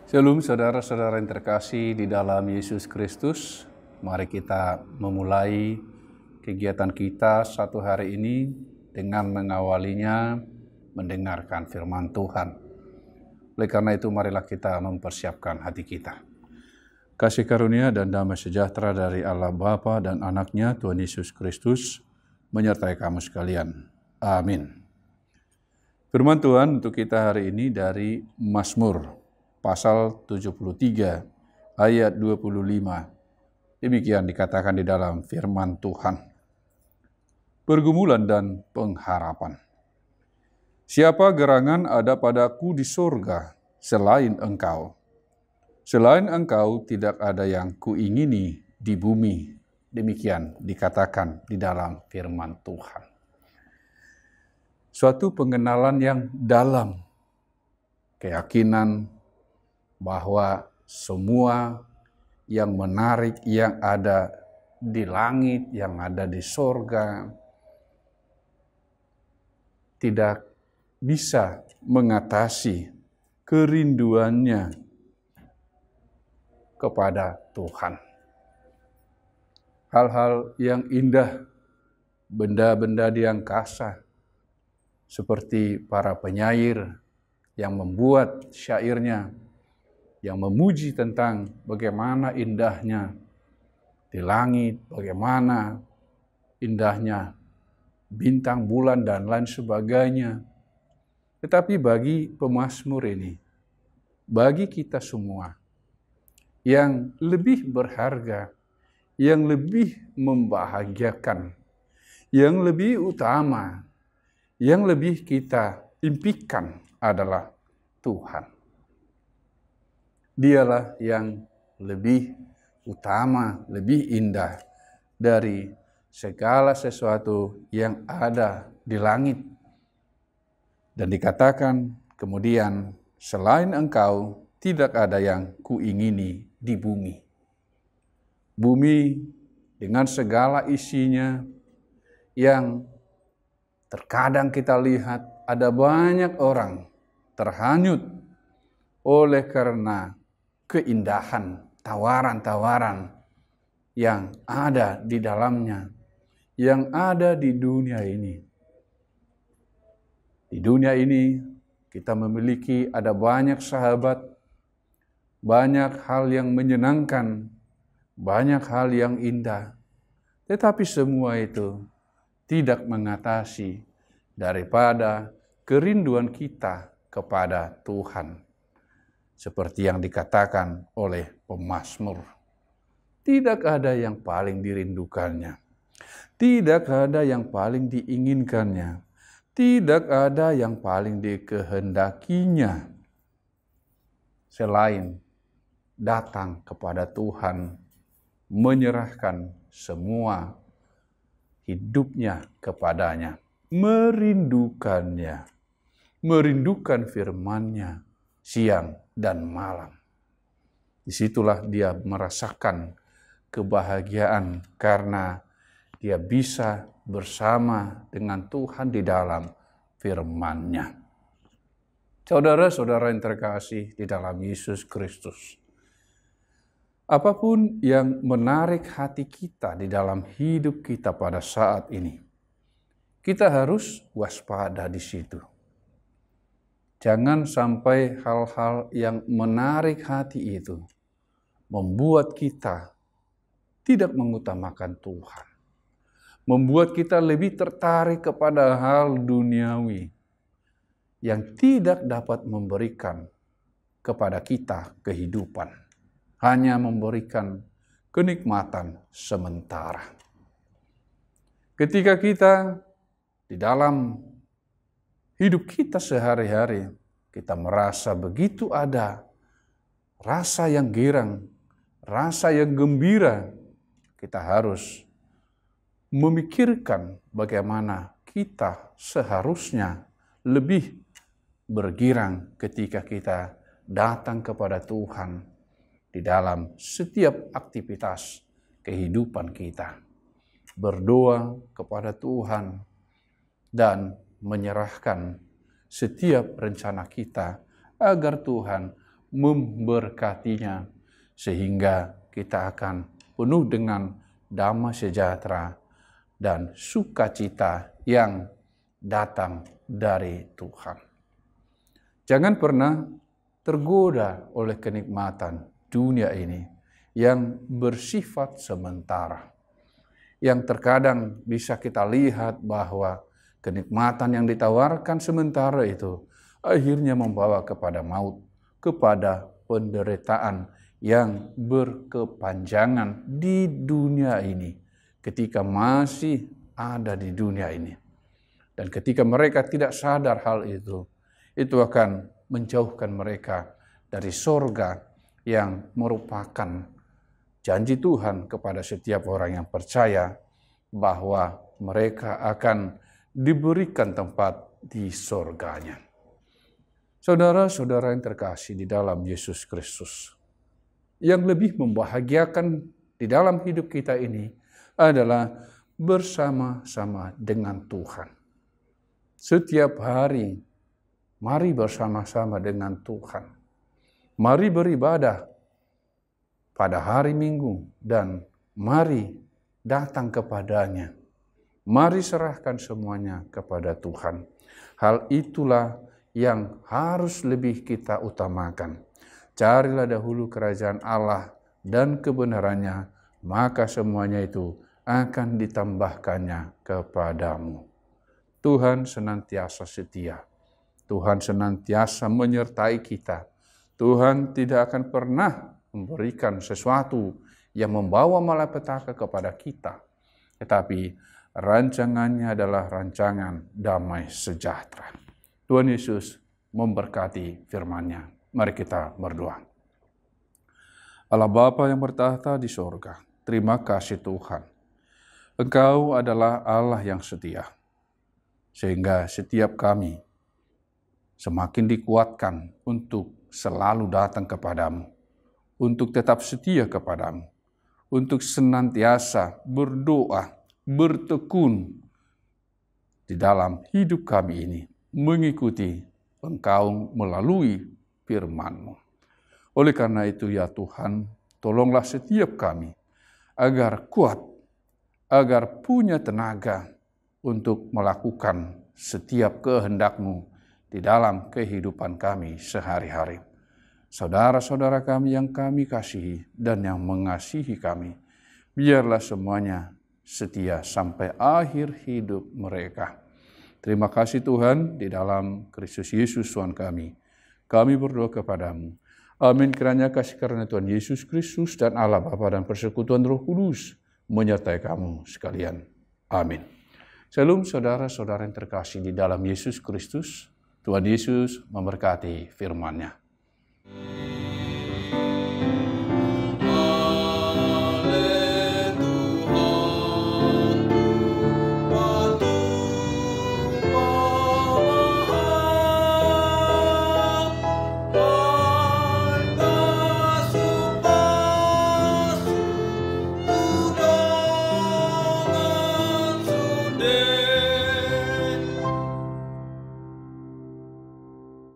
Shalom saudara-saudara yang terkasih di dalam Yesus Kristus. Mari kita memulai kegiatan kita satu hari ini dengan mengawalinya mendengarkan firman Tuhan. Oleh karena itu marilah kita mempersiapkan hati kita. Kasih karunia dan damai sejahtera dari Allah Bapa dan Anak-Nya Tuhan Yesus Kristus menyertai kamu sekalian. Amin. Firman Tuhan untuk kita hari ini dari Mazmur pasal 73 ayat 25. Demikian dikatakan di dalam firman Tuhan. Pergumulan dan pengharapan. Siapa gerangan ada padaku di surga selain engkau? Selain engkau tidak ada yang kuingini di bumi. Demikian dikatakan di dalam firman Tuhan. Suatu pengenalan yang dalam, keyakinan bahwa semua yang menarik yang ada di langit, yang ada di sorga, tidak bisa mengatasi kerinduannya kepada Tuhan. Hal-hal yang indah, benda-benda di angkasa, seperti para penyair yang membuat syairnya, yang memuji tentang bagaimana indahnya di langit, bagaimana indahnya bintang, bulan, dan lain sebagainya. Tetapi bagi pemazmur ini, bagi kita semua, yang lebih berharga, yang lebih membahagiakan, yang lebih utama, yang lebih kita impikan adalah Tuhan. Dialah yang lebih utama, lebih indah dari segala sesuatu yang ada di langit. Dan dikatakan kemudian, selain engkau tidak ada yang kuingini di bumi. Bumi dengan segala isinya yang terkadang kita lihat ada banyak orang terhanyut oleh karena keindahan, tawaran-tawaran yang ada di dalamnya, yang ada di dunia ini. Di dunia ini kita memiliki ada banyak sahabat, banyak hal yang menyenangkan, banyak hal yang indah. Tetapi semua itu tidak mengatasi daripada kerinduan kita kepada Tuhan. Seperti yang dikatakan oleh pemazmur. Tidak ada yang paling dirindukannya. Tidak ada yang paling diinginkannya. Tidak ada yang paling dikehendakinya. Selain datang kepada Tuhan, menyerahkan semua hidupnya kepadanya. Merindukannya. Merindukan firman-Nya siang dan malam. Disitulah dia merasakan kebahagiaan karena dia bisa bersama dengan Tuhan di dalam firman-Nya. Saudara-saudara yang terkasih di dalam Yesus Kristus, apapun yang menarik hati kita di dalam hidup kita pada saat ini, kita harus waspada di situ. Jangan sampai hal-hal yang menarik hati itu membuat kita tidak mengutamakan Tuhan. Membuat kita lebih tertarik kepada hal duniawi yang tidak dapat memberikan kepada kita kehidupan. Hanya memberikan kenikmatan sementara. Ketika kita di dalam hidup kita sehari-hari, kita merasa begitu ada rasa yang girang, rasa yang gembira. Kita harus memikirkan bagaimana kita seharusnya lebih bergirang ketika kita datang kepada Tuhan di dalam setiap aktivitas kehidupan kita. Berdoa kepada Tuhan dan menyerahkan setiap rencana kita agar Tuhan memberkatinya, sehingga kita akan penuh dengan damai sejahtera dan sukacita yang datang dari Tuhan. Jangan pernah tergoda oleh kenikmatan dunia ini yang bersifat sementara, yang terkadang bisa kita lihat bahwa kenikmatan yang ditawarkan sementara itu akhirnya membawa kepada maut, kepada penderitaan yang berkepanjangan di dunia ini ketika masih ada di dunia ini. Dan ketika mereka tidak sadar hal itu akan menjauhkan mereka dari sorga yang merupakan janji Tuhan kepada setiap orang yang percaya bahwa mereka akan diberikan tempat di sorganya. Saudara-saudara yang terkasih di dalam Yesus Kristus, yang lebih membahagiakan di dalam hidup kita ini adalah bersama-sama dengan Tuhan. Setiap hari, mari bersama-sama dengan Tuhan. Mari beribadah pada hari Minggu dan mari datang kepadanya. Mari serahkan semuanya kepada Tuhan. Hal itulah yang harus lebih kita utamakan. Carilah dahulu kerajaan Allah dan kebenarannya, maka semuanya itu akan ditambahkannya kepadamu. Tuhan senantiasa setia. Tuhan senantiasa menyertai kita. Tuhan tidak akan pernah memberikan sesuatu yang membawa malapetaka kepada kita. Tetapi rancangannya adalah rancangan damai sejahtera. Tuhan Yesus memberkati firman-Nya. Mari kita berdoa. Allah Bapa yang bertahta di sorga, terima kasih Tuhan. Engkau adalah Allah yang setia, sehingga setiap kami semakin dikuatkan untuk selalu datang kepadamu, untuk tetap setia kepadamu, untuk senantiasa berdoa, bertekun di dalam hidup kami ini, mengikuti Engkau melalui firman-Mu. Oleh karena itu ya Tuhan, tolonglah setiap kami agar kuat, agar punya tenaga untuk melakukan setiap kehendak-Mu di dalam kehidupan kami sehari-hari. Saudara-saudara kami yang kami kasihi dan yang mengasihi kami, biarlah semuanya setia sampai akhir hidup mereka. Terima kasih Tuhan, di dalam Kristus Yesus Tuhan kami berdoa kepadamu. Amin. Kiranya kasih karunia Tuhan Yesus Kristus dan Allah Bapa dan persekutuan Roh Kudus menyertai kamu sekalian. Amin. Shalom saudara-saudara yang terkasih di dalam Yesus Kristus. Tuhan Yesus memberkati firman-Nya.